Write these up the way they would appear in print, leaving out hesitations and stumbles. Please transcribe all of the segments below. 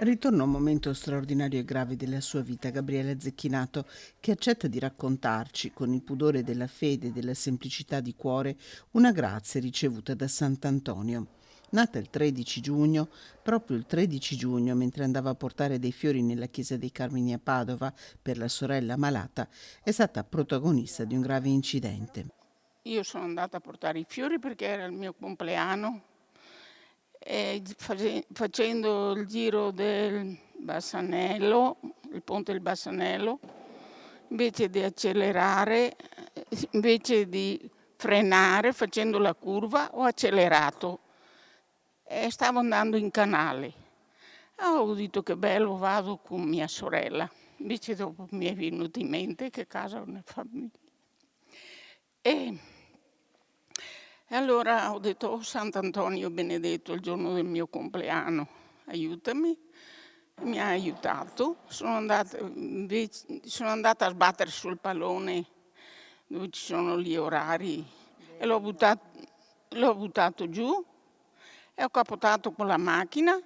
Ritorna un momento straordinario e grave della sua vita, Gabriella Zecchinato, che accetta di raccontarci, con il pudore della fede e della semplicità di cuore, una grazia ricevuta da Sant'Antonio. Nata il 13 giugno, proprio il 13 giugno, mentre andava a portare dei fiori nella chiesa dei Carmini a Padova per la sorella malata, è stata protagonista di un grave incidente. Io sono andata a portare i fiori perché era il mio compleanno e facendo il giro del Bassanello, il ponte del Bassanello, invece di accelerare, invece di frenare facendo la curva, ho accelerato e stavo andando in canale. Ho detto che bello, vado con mia sorella. Invece dopo mi è venuto in mente che casa una famiglia. E allora ho detto, oh Sant'Antonio benedetto, il giorno del mio compleanno, aiutami. Mi ha aiutato, sono andata a sbattere sul pallone dove ci sono gli orari e l'ho buttato giù e ho capotato con la macchina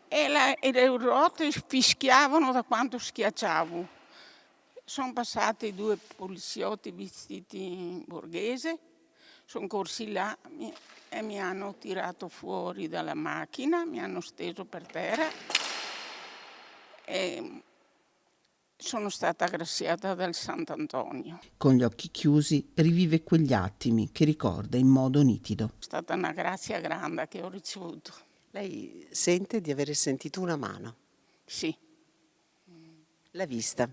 e le ruote fischiavano da quanto schiacciavo. Sono passati 2 poliziotti vestiti in borghese, sono corsi là e mi hanno tirato fuori dalla macchina, mi hanno steso per terra e sono stata graziata dal Sant'Antonio. Con gli occhi chiusi rivive quegli attimi che ricorda in modo nitido. È stata una grazia grande che ho ricevuto. Lei sente di avere sentito una mano. Sì. L'ha vista.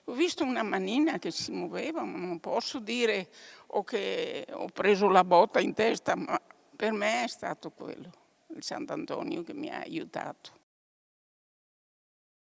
Ho visto una manina che si muoveva, ma non posso dire o che ho preso la botta in testa, ma per me è stato quello, il Sant'Antonio che mi ha aiutato.